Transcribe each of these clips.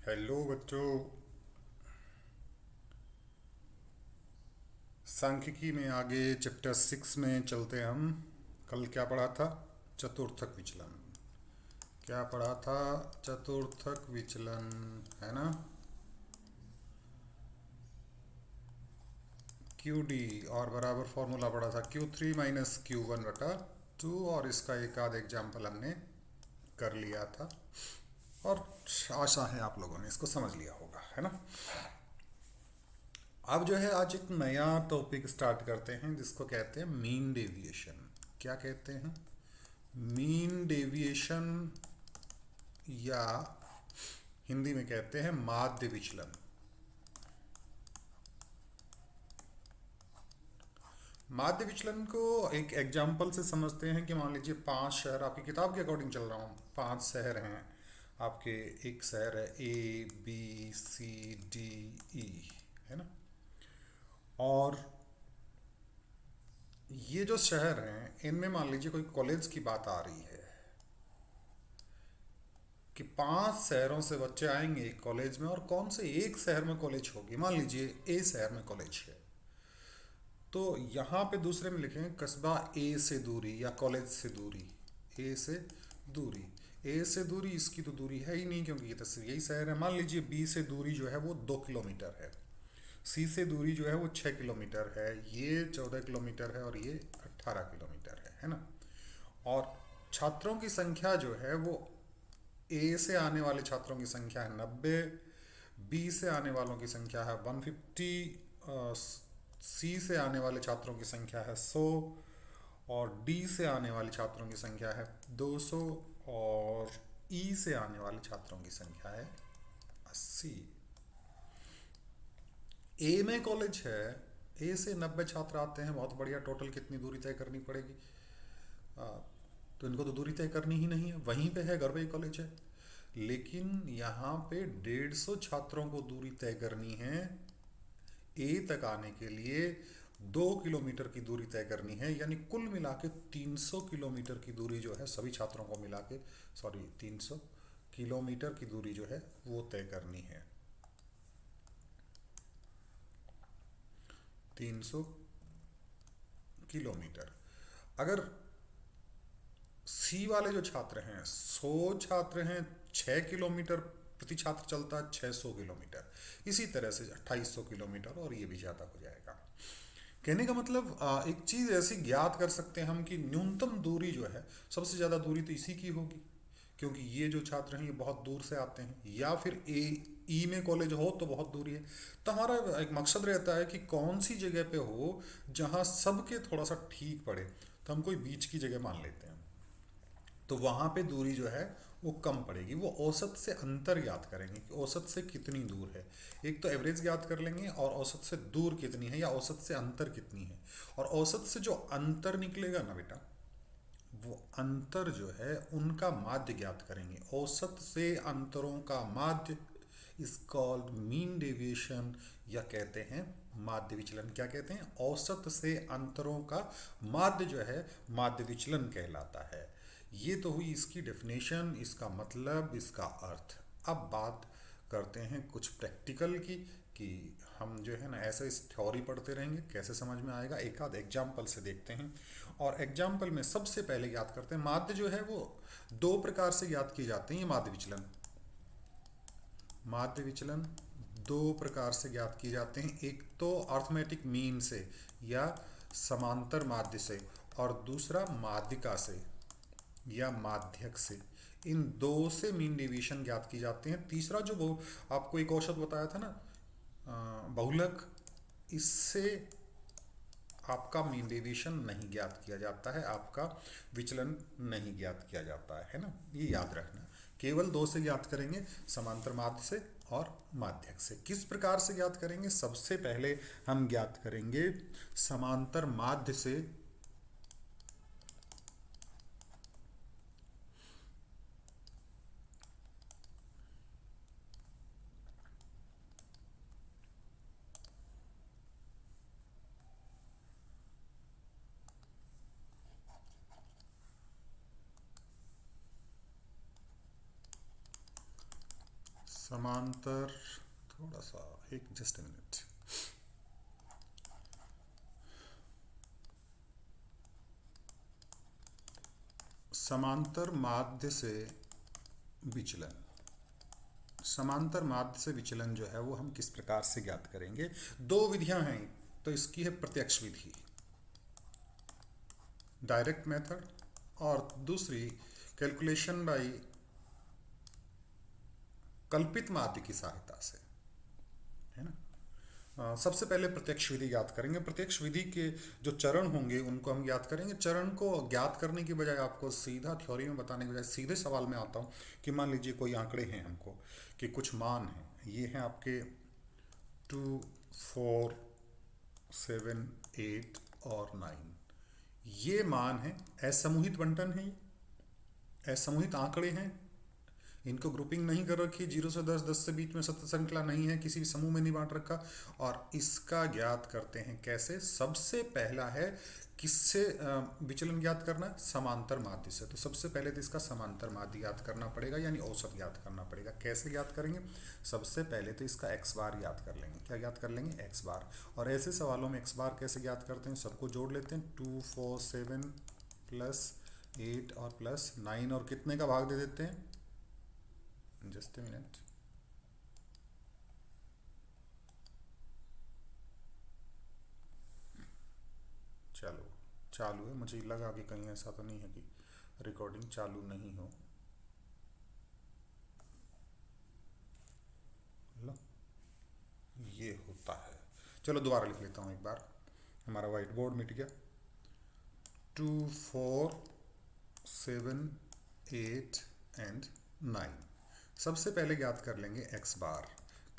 Hello बच्चों। सांख्यिकी में आगे चैप्टर 6 में चलते हैं हम। कल क्या पढ़ा था? चतुर्थक विचलन। क्या पढ़ा था? चतुर्थक विचलन, है ना? क्यू डी और बराबर फॉर्मूला पढ़ा था Q3 - Q1/2, और इसका एक आध एग्जाम्पल हमने कर लिया था। और आशा है आप लोगों ने इसको समझ लिया होगा, है ना? अब जो है आज एक नया टॉपिक स्टार्ट करते हैं जिसको कहते हैं मीन डेविएशन। क्या कहते हैं? मीन डेविएशन, या हिंदी में कहते हैं माध्य विचलन। माध्य विचलन को एक एग्जाम्पल से समझते हैं कि मान लीजिए 5 शहर, आपकी किताब के अकॉर्डिंग चल रहा हूँ, 5 शहर हैं आपके। एक शहर है ABCDE, है ना? और ये जो शहर हैं इनमें मान लीजिए कोई कॉलेज की बात आ रही है कि 5 शहरों से बच्चे आएंगे एक कॉलेज में, और कौन से एक शहर में कॉलेज होगी। मान लीजिए ए शहर में कॉलेज है, तो यहाँ पे दूसरे में लिखेंगे कस्बा ए से दूरी या कॉलेज से दूरी। ए से दूरी, ए से दूरी, इसकी तो दूरी है ही नहीं क्योंकि ये तो सिर्फ यही शहर है। मान लीजिए बी से दूरी जो है वो 2 किलोमीटर है, सी से दूरी जो है वो 6 किलोमीटर है, ये 14 किलोमीटर है, और ये 18 किलोमीटर है ना? और छात्रों की संख्या जो है वो ए से आने वाले छात्रों की संख्या है 90, बी से आने वालों की संख्या है 150, सी से आने वाले छात्रों की संख्या है 100, और डी से आने वाले छात्रों की संख्या है 200, और ई से आने वाले छात्रों की संख्या है 80। ए में कॉलेज है, ए से 90 छात्र आते हैं, बहुत बढ़िया। टोटल कितनी दूरी तय करनी पड़ेगी? आ, तो इनको तो दूरी तय करनी ही नहीं है, वहीं पे है, घर पे ही कॉलेज है। लेकिन यहाँ पे 150 छात्रों को दूरी तय करनी है। ए तक आने के लिए 2 किलोमीटर की दूरी तय करनी है, यानी कुल मिला के 300 किलोमीटर की दूरी जो है सभी छात्रों को मिला के, सॉरी 300 किलोमीटर की दूरी जो है वो तय करनी है। 300 किलोमीटर। अगर सी वाले जो छात्र हैं, 100 छात्र हैं, 6 किलोमीटर प्रति छात्र चलता है, 600 किलोमीटर। इसी तरह से 2800 किलोमीटर, और ये भी ज़्यादा हो जाएगा। कहने का मतलब एक चीज़ ऐसी ज्ञात कर सकते हैं हम कि न्यूनतम दूरी जो है, सबसे ज़्यादा दूरी तो इसी की होगी, क्योंकि ये जो छात्र हैं ये बहुत दूर से आते हैं, या फिर ए ई में कॉलेज हो तो बहुत दूरी है। तो हमारा एक मकसद रहता है कि कौन सी जगह पे हो जहाँ सबके थोड़ा सा ठीक पड़े। तो हम कोई बीच की जगह मान लेते हैं, तो वहाँ पे दूरी जो है वो कम पड़ेगी। वो औसत से अंतर ज्ञात करेंगे कि औसत से कितनी दूर है। एक तो एवरेज ज्ञात कर लेंगे, और औसत से दूर कितनी है या औसत से अंतर कितनी है। और औसत से जो अंतर निकलेगा ना बेटा, वो अंतर जो है उनका माध्य ज्ञात करेंगे। औसत से अंतरों का माध्य इज कॉल्ड मीन डेविएशन, या कहते हैं माध्य विचलन। क्या कहते हैं? औसत से अंतरों का माध्य जो है माध्य विचलन कहलाता है। ये तो हुई इसकी डेफिनेशन, इसका मतलब, इसका अर्थ। अब बात करते हैं कुछ प्रैक्टिकल की, कि हम जो है ना ऐसे इस थ्योरी पढ़ते रहेंगे, कैसे समझ में आएगा, एक आध एग्जाम्पल से देखते हैं। और एग्जाम्पल में सबसे पहले याद करते हैं माध्य जो है वो 2 प्रकार से ज्ञात किए जाते हैं। ये माध्य विचलन, माध्य विचलन 2 प्रकार से ज्ञात किए जाते हैं। एक तो अर्थमेटिक मीन से या समांतर माध्य से, और दूसरा माध्यिका से या माध्यक से। इन दो से मीन डेविएशन ज्ञात की जाते हैं। तीसरा जो वो आपको एक औसत बताया था ना, बहुलक, इससे आपका मीन डेविएशन नहीं ज्ञात किया जाता है, आपका विचलन नहीं ज्ञात किया जाता है ना? ये याद रखना। केवल दो से ज्ञात करेंगे, समांतर माध्य से और माध्यक से। किस प्रकार से ज्ञात करेंगे? सबसे पहले हम ज्ञात करेंगे समांतर माध्य से। समांतर, थोड़ा सा एक जस्ट मिनट। समांतर माध्य से विचलन, समांतर माध्य से विचलन जो है वो हम किस प्रकार से ज्ञात करेंगे? दो विधियां हैं, तो इसकी है प्रत्यक्ष विधि, डायरेक्ट मेथड, और दूसरी कैलकुलेशन बाय कल्पित माध्य की सहायता से, है ना। सबसे पहले प्रत्यक्ष विधि ज्ञात करेंगे। प्रत्यक्ष विधि के जो चरण होंगे उनको हम ज्ञात करेंगे। चरण को ज्ञात करने की बजाय, आपको सीधा थ्योरी में बताने की बजाय सीधे सवाल में आता हूँ कि मान लीजिए कोई आंकड़े हैं हमको, कि कुछ मान हैं, ये हैं आपके 2, 4, 7, 8 और 9, ये मान है, असमूहित बंटन है, असमूहित आंकड़े हैं, इनको ग्रुपिंग नहीं कर रखी, 0 से 10, 10 से बीच में सतत श्रृंखला नहीं है, किसी भी समूह में नहीं बांट रखा। और इसका ज्ञात करते हैं कैसे? सबसे पहला है किससे विचलन ज्ञात करना है? समांतर माध्य से। तो सबसे पहले तो इसका समांतर माध्य ज्ञात करना पड़ेगा, यानी औसत ज्ञात करना पड़ेगा। कैसे ज्ञात करेंगे? सबसे पहले तो इसका एक्स बार ज्ञात कर लेंगे। क्या ज्ञात कर लेंगे? एक्स बार। और ऐसे सवालों में एक्स बार कैसे ज्ञात करते हैं? सबको जोड़ लेते हैं, 2, 4, 7 प्लस 8 और प्लस 9, और कितने का भाग दे देते हैं? Just a minute. चलो, चालू है। मुझे लगा कि कहीं ऐसा तो नहीं है कि रिकॉर्डिंग चालू नहीं हो। लो, ये होता है। चलो दोबारा लिख लेता हूँ एक बार, हमारा वाइट बोर्ड मिट गया। 2, 4, 7, 8 एंड 9। सबसे पहले ज्ञात कर लेंगे एक्स बार।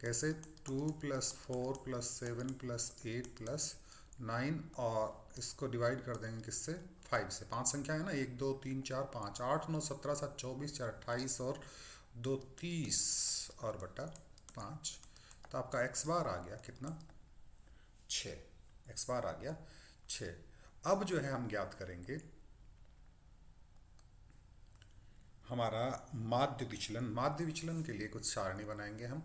कैसे? 2 + 4 + 7 + 8 + 9, और इसको डिवाइड कर देंगे किससे? 5 से। 5 संख्या है ना, 1, 2, 3, 4, 5, 8, 9, 17, 7, 24, 4, 28 और 2, 30 और बटा 5। तो आपका एक्स बार आ गया कितना? 6। एक्स बार आ गया 6। अब जो है हम ज्ञात करेंगे हमारा माध्य विचलन। माध्य विचलन के लिए कुछ सारणी बनाएंगे हम।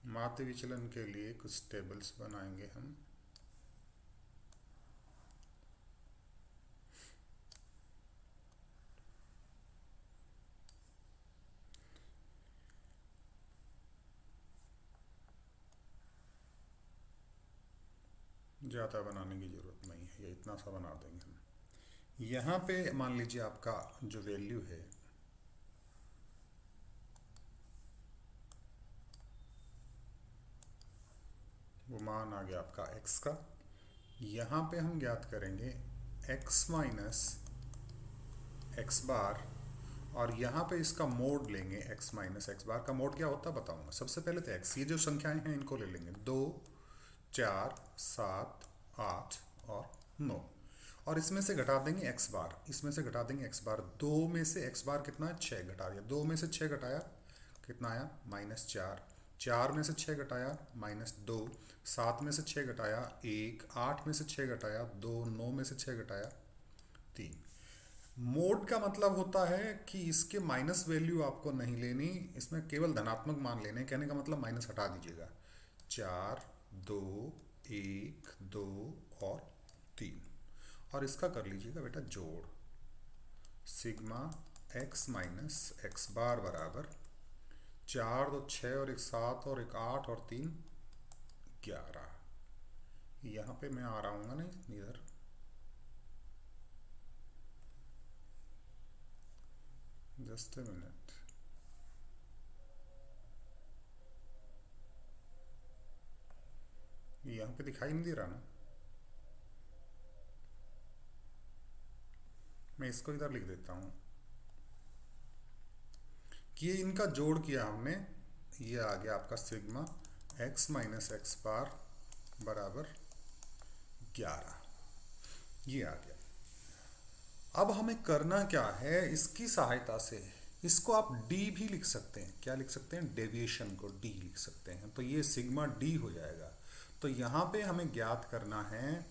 माध्य विचलन के लिए कुछ टेबल्स बनाएंगे हम। ज़्यादा बनाने की ज़रूरत नहीं है, ये इतना सा बना देंगे हम। यहाँ पे मान लीजिए आपका जो वैल्यू है, वो मान आ गया आपका x का। यहाँ पे हम ज्ञात करेंगे x माइनस एक्स बार, और यहाँ पे इसका मोड लेंगे। x माइनस एक्स बार का मोड क्या होता है बताऊंगा। सबसे पहले तो x, ये जो संख्याएं हैं इनको ले लेंगे, 2, 4, 7, 8 और 9, और इसमें से घटा देंगे एक्स बार, इसमें से घटा देंगे एक्स बार। 2 में से एक्स बार कितना है? 6 घटा दिया। 2 में से 6 घटाया कितना आया? -4। 4 में से 6 घटाया -2। 7 में से 6 घटाया 1। 8 में से 6 घटाया 2। 9 में से 6 घटाया 3। मोड का मतलब होता है कि इसके माइनस वैल्यू आपको नहीं लेनी, इसमें केवल धनात्मक मान लेने। कहने का मतलब माइनस हटा दीजिएगा। 4, 2, 1, 2 और 3, और इसका कर लीजिएगा बेटा जोड़। सिग्मा x माइनस एक्स बार बराबर 4, 2, 6 और 1, 7 और 1, 8 और 3, 11। यहाँ पे मैं आ रहा हूँ नहीं इधर, जस्ट ए मिनट। यहाँ पे दिखाई नहीं दे रहा ना, मैं इसको इधर लिख देता हूँ कि ये इनका जोड़ किया हमने, ये आ गया आपका सिग्मा x माइनस एक्स बार बराबर 11, ये आ गया। अब हमें करना क्या है? इसकी सहायता से इसको आप डी भी लिख सकते हैं, क्या लिख सकते हैं, डेविएशन को डी लिख सकते हैं, तो ये सिग्मा डी हो जाएगा। तो यहां पे हमें ज्ञात करना है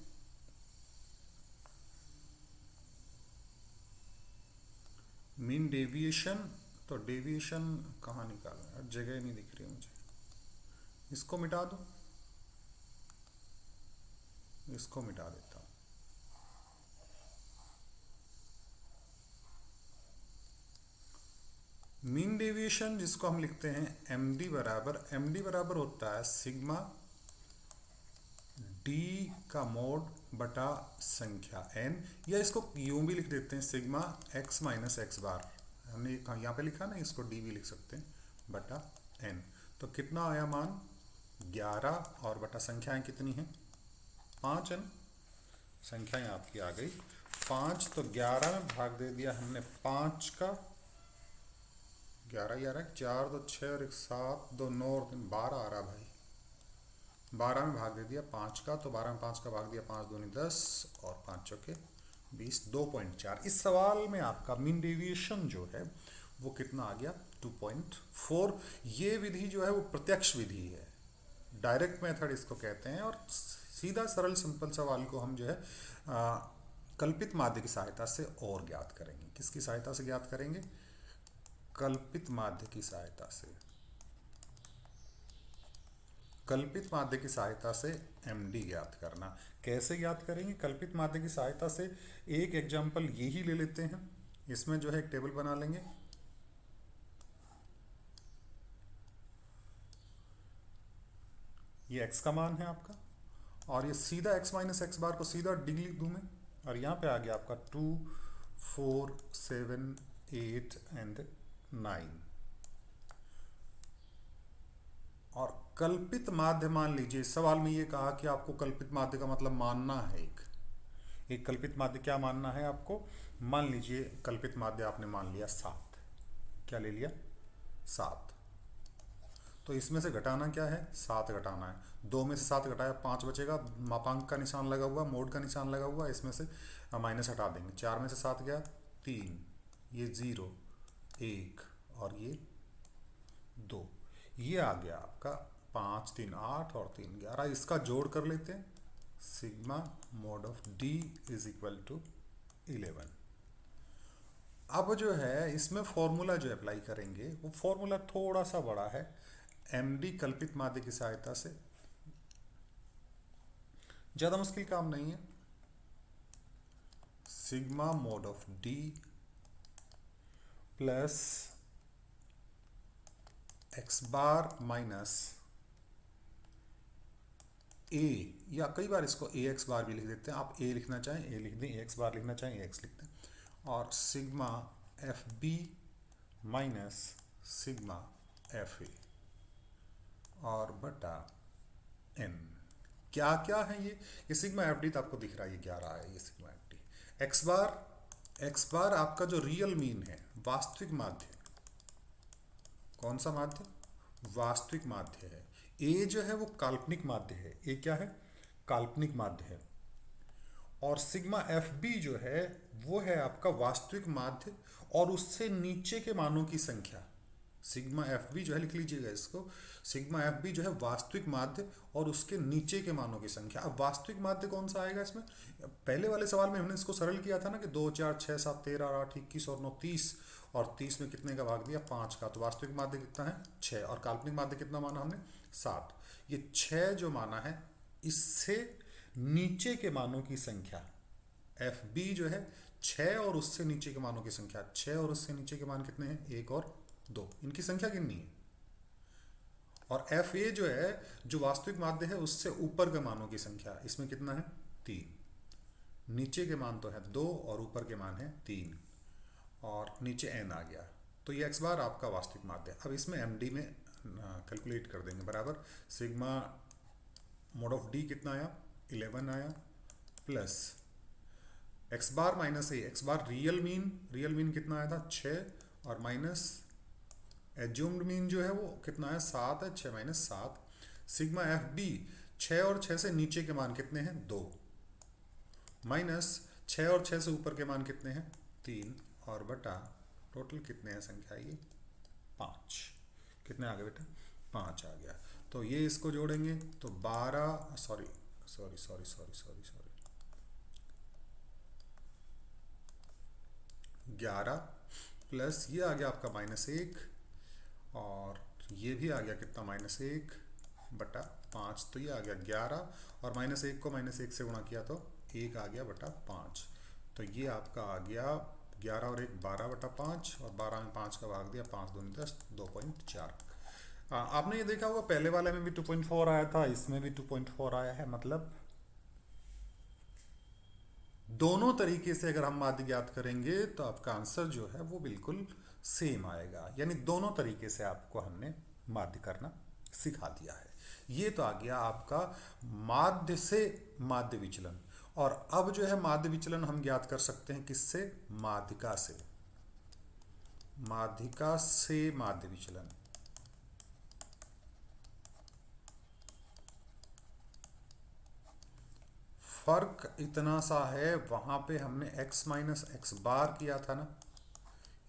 मीन डेविएशन। तो डेविएशन कहाँ निकालना है, जगह नहीं दिख रही है मुझे, इसको मिटा दो, इसको मिटा देता हूं। मीन डेविएशन जिसको हम लिखते हैं एम डी बराबर होता है सिग्मा डी का मोड बटा संख्या एन, या इसको यूं भी लिख देते हैं सिग्मा एक्स माइनस एक्स बार, हमने यहाँ पे लिखा ना, इसको डी भी लिख सकते हैं बटा एन। तो कितना आया मान 11, और बटा संख्याएं कितनी हैं 5 है ना, संख्याएं आपकी आ गई 5। तो 11 में भाग दे दिया हमने 5 का, 11 11 4 2 6 और 1 7 2 9 और 3 12 आ रहा भाई, 12 में भाग दे दिया 5 का, तो 12 में 5 का भाग दिया 5 दूनी 10 और 5 चौके 20, 2.4। इस सवाल में आपका मीन डेविएशन जो है वो कितना आ गया 2.4। ये विधि जो है वो प्रत्यक्ष विधि है, डायरेक्ट मेथड इसको कहते हैं, और सीधा सरल सिंपल सवाल को हम जो है कल्पित माध्य की सहायता से और ज्ञात करेंगे। किसकी सहायता से ज्ञात करेंगे, कल्पित माध्य की सहायता से, कल्पित माध्य की सहायता से एमडी ज्ञात करना। कैसे ज्ञात करेंगे कल्पित माध्य की सहायता से, एक एग्जांपल यही ले लेते हैं, इसमें जो है एक टेबल बना लेंगे, ये x का मान है आपका, और ये सीधा x माइनस एक्स बार को सीधा डी लिख दूं मैं, और यहाँ पे आ गया आपका 2 4 7 8 एंड 9। और कल्पित माध्य मान लीजिए, सवाल में ये कहा कि आपको कल्पित माध्य का मतलब मानना है, एक कल्पित माध्य क्या मानना है आपको, मान लीजिए कल्पित माध्य आपने मान लिया 7, क्या ले लिया 7, तो इसमें से घटाना क्या है 7 घटाना है, 2 में से 7 घटाया 5 बचेगा, मापांक का निशान लगा हुआ, मोड का निशान लगा हुआ, इसमें से माइनस हटा देंगे, 4 में से 7 गया 3, ये 0 1 और ये 2, ये आ गया आपका 5 3 8 और 3 11। इसका जोड़ कर लेते हैं, sigma mod of D is equal to 11। अब जो है इसमें फॉर्मूला जो अप्लाई करेंगे वो फॉर्मूला थोड़ा सा बड़ा है, एमडी कल्पित माध्य की सहायता से, ज्यादा मुश्किल काम नहीं है, sigma mod of D plus X bar minus A, या कई बार इसको ए एक्स बार भी लिख देते हैं, आप ए लिखना चाहें ए लिख दें, ए एक्स बार लिखना चाहें ए एक्स लिख दें, और sigma F B minus sigma F A और बटा एन। क्या क्या है ये सिग्मा एफ डी तो आपको दिख रहा है, ये 11 है, ये सिग्मा एफ डी। एक्स बार आपका जो रियल मीन है, वास्तविक माध्य, कौन सा माध्य, वास्तविक माध्य है। ए जो है वो काल्पनिक माध्य है, ए क्या है काल्पनिक माध्य है, और सिग्मा एफ बी जो है वो है आपका वास्तविक माध्य और उससे नीचे के मानों की संख्या। सिग्मा एफ बी जो है लिख लीजिएगा इसको, सिग्मा एफ बी जो है वास्तविक माध्य और उसके नीचे के मानों की संख्या। अब वास्तविक माध्य कौन सा आएगा इसमें, पहले वाले सवाल में हमने इसको सरल किया था ना कि 2 4 6 7 13 8 21 और 9 30, और 30 में कितने का भाग दिया 5 का, तो वास्तविक माध्य कितना है 6, और काल्पनिक माध्य कितना माना हमने 7। ये 6 जो माना है इससे नीचे के मानों की संख्या, एफ बी जो है 6 और उससे नीचे के मानों की संख्या, 6 और उससे नीचे के मान कितने हैं 1 और 2, इनकी संख्या कितनी है, और एफ ए जो है जो वास्तविक माध्य है उससे ऊपर के मानों की संख्या, इसमें कितना है 3, नीचे के मान तो है 2 और ऊपर के मान है 3, और नीचे एन आ गया, तो ये एक्स बार आपका वास्तविक माध्य है। अब इसमें एम डी में कैलकुलेट कर देंगे, बराबर सिग्मा मोड ऑफ डी कितना आया 11 आया, प्लस एक्स बार माइनस ए, एक्स बार रियल मीन कितना आया था 6, और माइनस एज्यूम्ड मीन जो है वो कितना है 7 है, 6 माइनस 7, सिग्मा एफ बी 6 और 6 से नीचे के मान कितने हैं 2, माइनस 6 और 6 से ऊपर के मान कितने हैं 3, और बटा टोटल कितने हैं संख्या ये 5। कितने आ गए बेटा 5 आ गया। तो ये इसको जोड़ेंगे तो 12 sorry sorry sorry sorry sorry sorry 11 plus ये आ गया आपका -1 और ये भी आ गया कितना -1/5। तो ये आ गया 11 और -1 को -1 से गुणा किया तो 1 आ गया बटा 5। तो ये आपका आ गया 11 और 1 12/5 और 12 में 5 का भाग दिया 5 दूनी 10 2.4। आपने ये देखा होगा पहले वाले में भी 2.4 आया था, इसमें भी 2.4 आया है। मतलब दोनों तरीके से अगर हम माध्य ज्ञात करेंगे तो आपका आंसर जो है वो बिल्कुल सेम आएगा। यानी दोनों तरीके से आपको हमने माध्य करना सिखा दिया है। ये तो आ गया आपका माध्य से माध्य विचलन। और अब जो है माध्य विचलन हम ज्ञात कर सकते हैं किससे, माध्यिका से। माध्यिका से माध्य विचलन, फर्क इतना सा है, वहां पे हमने x माइनस एक्स बार किया था ना,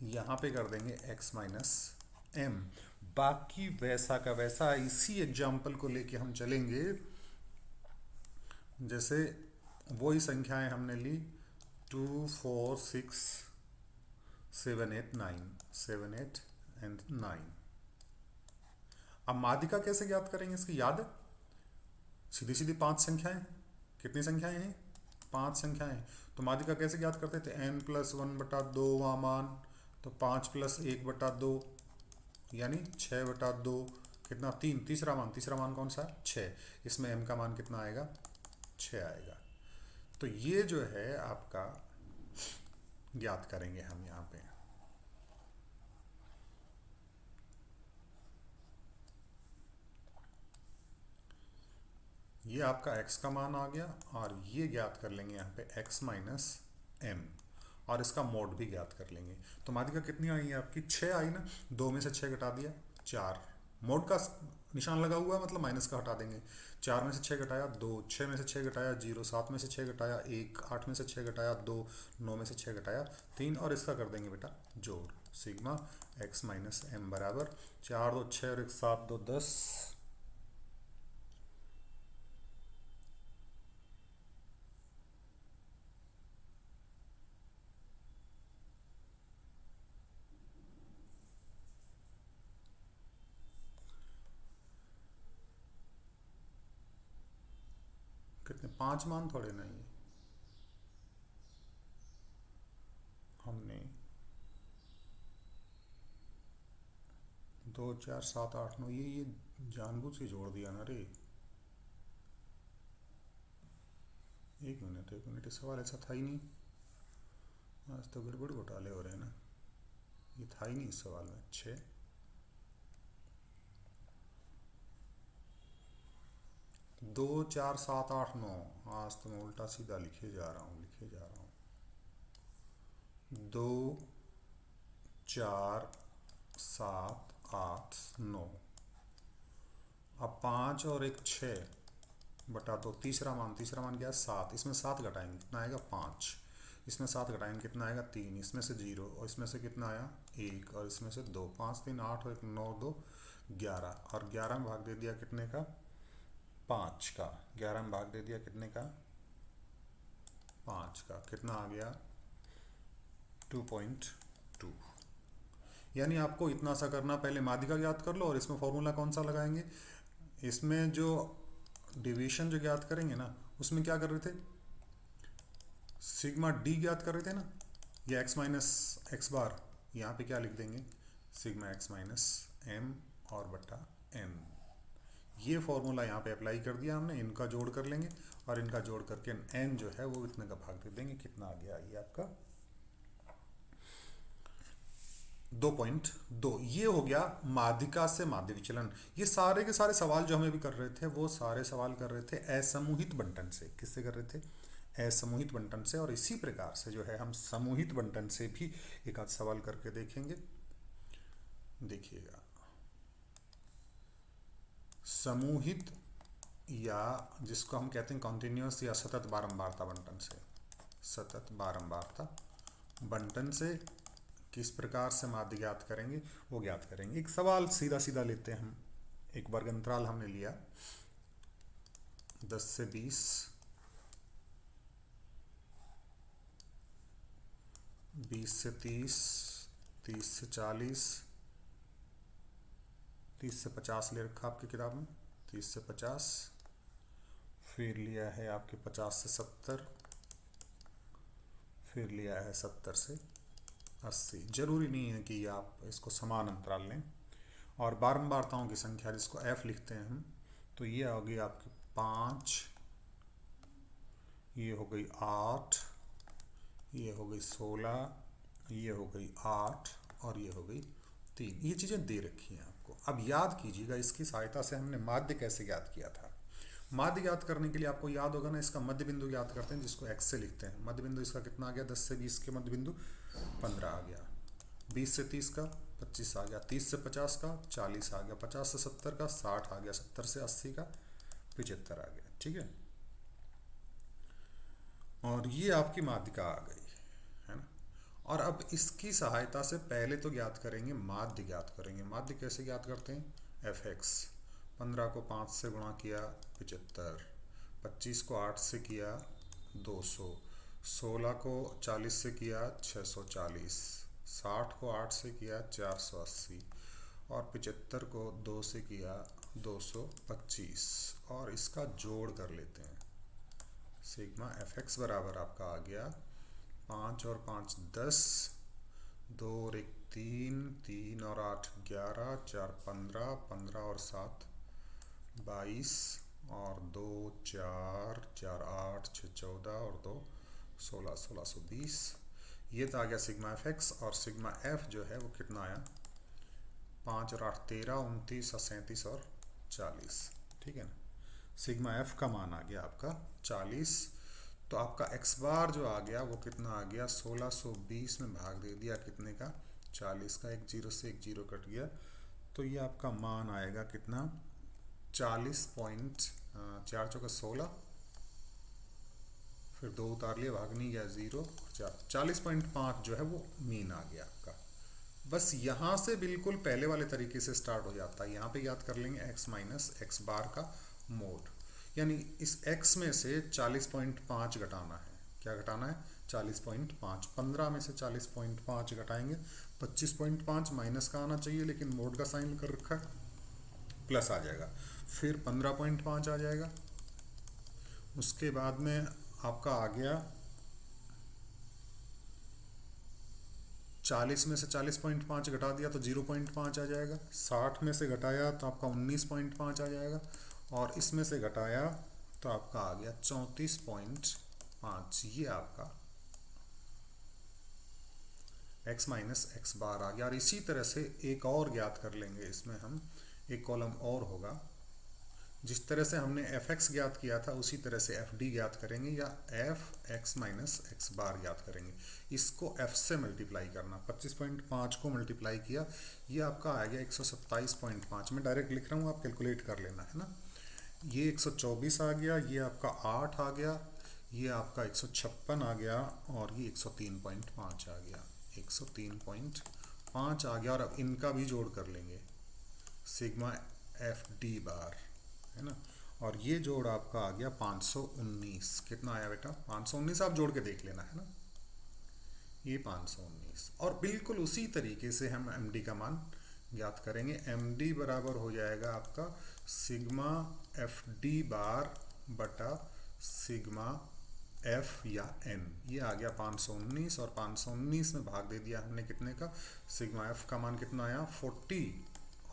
यहाँ पे कर देंगे x माइनस एम। बाकी वैसा का वैसा इसी एग्जाम्पल को लेके हम चलेंगे। जैसे वही संख्याएं हमने ली 2 4 6 7 8 9 7 8 एंड 9। अब माध्यिका कैसे ज्ञात करेंगे इसकी याद है, सीधी सीधी 5 संख्याएं। कितनी संख्याएं हैं 5 संख्याएं। तो माध्यिका कैसे ज्ञात करते थे, n+1/2 वहाँ मान, तो 5+1/2 यानी 6/2 कितना 3। तीसरा मान कौन सा 6। इसमें m का मान कितना आएगा 6 आएगा। तो ये जो है आपका ज्ञात करेंगे हम यहाँ पे। ये आपका x का मान आ गया और ये ज्ञात कर लेंगे यहाँ पे x माइनस एम और इसका मोड भी ज्ञात कर लेंगे। तो माध्यिका कितनी आई है आपकी 6 आई ना, 2 में से 6 घटा दिया 4, मोड का निशान लगा हुआ है मतलब माइनस का हटा देंगे। 4 में से 6 घटाया 2, 6 में से 6 घटाया 0, 7 में से 6 घटाया 1, 8 में से 6 घटाया 2, 9 में से 6 घटाया 3 और इसका कर देंगे बेटा जोड़। सिग्मा x माइनस एम बराबर 4 2 6 और 1 7 2 10। कितने 5 मान थोड़े नहीं है, हमने 2 4 7 8 9 ये जानबूझ के जोड़ दिया ना रे। एक मिनट इस सवाल ऐसा था ही नहीं। आज तो गड़बड़ घोटाले हो रहे हैं ना, ये था ही नहीं इस सवाल में। 6 2 4 7 8 9, आज तो मैं उल्टा सीधा लिखे जा रहा हूँ 2 4 7 8 9। अब 5 और 1 6/2, तीसरा मान क्या है 7। इसमें 7 घटाएंगे कितना आएगा 5, इसमें 7 घटाएंगे कितना आएगा 3, इसमें से 0 और इसमें से कितना आया 1 और इसमें से 2, 5 3 8 और 1 9 2 11 और 11 में भाग दे दिया कितने का 5 का। 11 में भाग दे दिया कितने का 5 का, कितना आ गया 2.2। यानी आपको इतना सा करना, पहले माध्यिका ज्ञात कर लो और इसमें फॉर्मूला कौन सा लगाएंगे। इसमें जो डिवीजन जो ज्ञात करेंगे ना उसमें क्या कर रहे थे, सिग्मा डी ज्ञात कर रहे थे ना, ये x माइनस एक्स बार, यहाँ पे क्या लिख देंगे सिग्मा x माइनस एम और बटा एन। ये फॉर्मूला यहाँ पे अप्लाई कर दिया हमने, इनका जोड़ कर लेंगे और इनका जोड़ करके n जो है वो इतने का भाग दे देंगे। कितना आ गया ये आपका 2.2। ये हो गया माध्यिका से माध्य विचलन। ये सारे के सारे सवाल जो हमें भी कर रहे थे वो सारे सवाल कर रहे थे असमूहित बंटन से। किससे कर रहे थे, असमूहित बंटन से। और इसी प्रकार से जो है हम समूहित बंटन से भी एक आध सवाल करके देखेंगे। देखिएगा समूहित या जिसको हम कहते हैं कॉन्टिन्यूअस या सतत बारंबारता बंटन से, सतत बारंबारता बंटन से किस प्रकार से माध्य ज्ञात करेंगे वो ज्ञात करेंगे। एक सवाल सीधा सीधा लेते हैं हम। एक वर्ग अंतराल हमने लिया 10 से 20, 20 से 30, 30 से 40, 30 से 50 ले रखा आपकी किताब में, 30 से 50, फिर लिया है आपके 50 से 70, फिर लिया है 70 से 80। जरूरी नहीं है कि आप इसको समान अंतराल लें। और बारंबारताओं की संख्या जिसको f लिखते हैं हम, तो ये होगी आपकी 5, ये हो गई 8, ये हो गई 16, ये हो गई 8 और ये हो गई 3। ये चीज़ें दे रखी हैं आपको। अब याद कीजिएगा इसकी सहायता से हमने माध्य कैसे ज्ञात किया था। माध्य ज्ञात करने के लिए आपको याद होगा ना, इसका मध्य बिंदु ज्ञात करते हैं जिसको x से लिखते हैं। मध्य बिंदु इसका कितना आ गया, 10 से 20 के मध्य बिंदु 15 आ गया, 20 से 30 का 25 आ गया, 30 से 50 का 40 आ गया, 50 से 70 का 60 आ गया, 70 से 80 का 75 आ गया। ठीक है, और ये आपकी माध्यिका आ गई है ना। और अब इसकी सहायता से पहले तो ज्ञात करेंगे माध्य ज्ञात करेंगे। माध्य कैसे ज्ञात करते हैं, fx 15 को 5 से गुणा किया 75, 25 को 8 से किया 200, 16 को 40 से किया 640, 60 को 8 से किया 480 और 75 को 2 से किया 225। और इसका जोड़ कर लेते हैं। सिग्मा fx बराबर आपका आ गया 5 और 5 10, 2 और 1 3, 3 और 8 11, 4 15, 15 और 7 22 और 2 4, 4 8, 6 14 और 2 16, 1620। ये तो आ गया सिग्मा fx। और सिग्मा f जो है वो कितना आया, 5 और 8 13, 29 और 37 और 40। ठीक है ना, सिग्मा f का मान आ गया आपका 40। तो आपका x बार जो आ गया वो कितना आ गया, 1620 में भाग दे दिया कितने का, 40 का। एक जीरो से एक जीरो कट गया, तो ये आपका मान आएगा कितना, 40.4 चौका 16, फिर 2 उतार लिया, भाग नहीं गया 0, 40.5 जो है वो मीन आ गया आपका। बस यहाँ से बिल्कुल पहले वाले तरीके से स्टार्ट हो जाता है। यहाँ पे याद कर लेंगे x माइनस एक्स बार का मोड, यानी इस x में से 40.5 घटाना है। क्या घटाना है, 40.5। 15 में से 40.5 घटाएंगे 25.5, माइनस का आना चाहिए लेकिन मोड का साइन कर रखा है, प्लस आ जाएगा। फिर 15.5 आ जाएगा। उसके बाद में आपका आ गया 40 में से 40.5 घटा दिया तो 0.5 आ जाएगा। 60 में से घटाया तो आपका 19.5 आ जाएगा। और इसमें से घटाया तो आपका आ गया 34.5। ये आपका x माइनस एक्स बार आ गया। और इसी तरह से एक और ज्ञात कर लेंगे, इसमें हम एक कॉलम और होगा। जिस तरह से हमने fx ज्ञात किया था उसी तरह से fd ज्ञात करेंगे, या fx माइनस एक्स बार ज्ञात करेंगे। इसको f से मल्टीप्लाई करना, 25.5 को मल्टीप्लाई किया, ये आपका आ गया 127.5। मैं डायरेक्ट लिख रहा हूँ, आप कैलकुलेट कर लेना है ना। ये 124 आ गया, ये आपका 8 आ गया, ये आपका 156 आ गया और ये 103.5 आ गया, 103.5 आ गया। और अब इनका भी जोड़ कर लेंगे, सिग्मा fd बार है ना। और ये जोड़ आपका आ गया 519। कितना आया बेटा, 519। आप जोड़ के देख लेना है ना, ये 519। और बिल्कुल उसी तरीके से हम md का मान ज्ञात करेंगे। md बराबर हो जाएगा आपका सिग्मा fd बार बटा सिग्मा f या n। ये आ गया 519 और 519 में भाग दे दिया हमने कितने का, सिग्मा f का मान कितना आया 40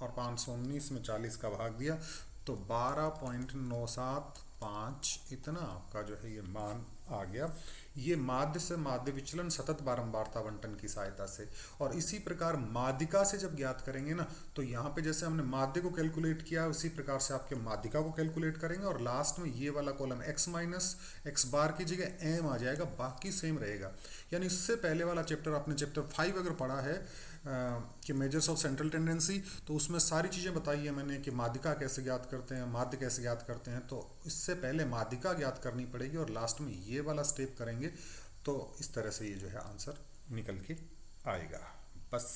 और 519 में 40 का भाग दिया तो 12.975 इतना आपका जो है ये मान आ गया। ये माध्य से माध्य विचलन सतत बारंबारता बंटन की सहायता से। और इसी प्रकार माध्यिका से जब ज्ञात करेंगे ना, तो यहाँ पे जैसे हमने माध्य को कैलकुलेट किया उसी प्रकार से आपके माध्यिका को कैलकुलेट करेंगे। और लास्ट में ये वाला कॉलम x माइनस एक्स बार की जगह m आ जाएगा, बाकी सेम रहेगा। यानी इससे पहले वाला चैप्टर आपने चैप्टर 5 अगर पढ़ा है कि मेजर्स ऑफ सेंट्रल टेंडेंसी, तो उसमें सारी चीज़ें बताई है मैंने कि माध्यिका कैसे ज्ञात करते हैं, माध्य कैसे ज्ञात करते हैं। तो इससे पहले माध्यिका ज्ञात करनी पड़ेगी और लास्ट में ये वाला स्टेप करेंगे, तो इस तरह से ये जो है आंसर निकल के आएगा। बस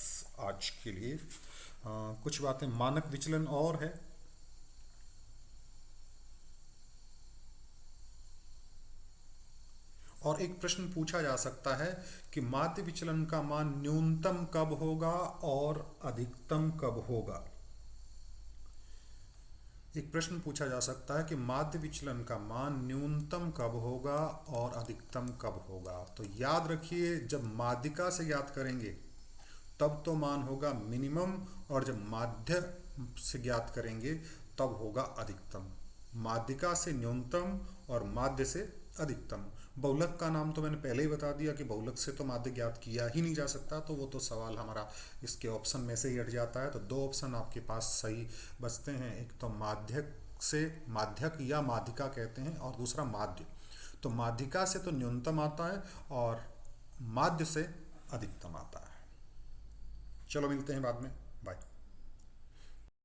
आज के लिए कुछ बातें मानक विचलन और है। और एक प्रश्न पूछा जा सकता है कि माध्य विचलन का मान न्यूनतम कब होगा और अधिकतम कब होगा। एक प्रश्न पूछा जा सकता है कि माध्य विचलन का मान न्यूनतम कब होगा और अधिकतम कब होगा। तो याद रखिए, जब माध्यिका से ज्ञात करेंगे तब तो मान होगा मिनिमम, और जब माध्य से ज्ञात करेंगे तब होगा अधिकतम। माध्यिका से न्यूनतम और माध्य से अधिकतम। बहुलक का नाम तो मैंने पहले ही बता दिया कि बहुलक से तो माध्य ज्ञात किया ही नहीं जा सकता, तो वो तो सवाल हमारा इसके ऑप्शन में से ही हट जाता है। तो दो ऑप्शन आपके पास सही बचते हैं, एक तो माध्यक से, माध्यक या माध्यिका कहते हैं, और दूसरा माध्य। तो माध्यिका से तो न्यूनतम आता है और माध्य से अधिकतम आता है। चलो मिलते हैं बाद में।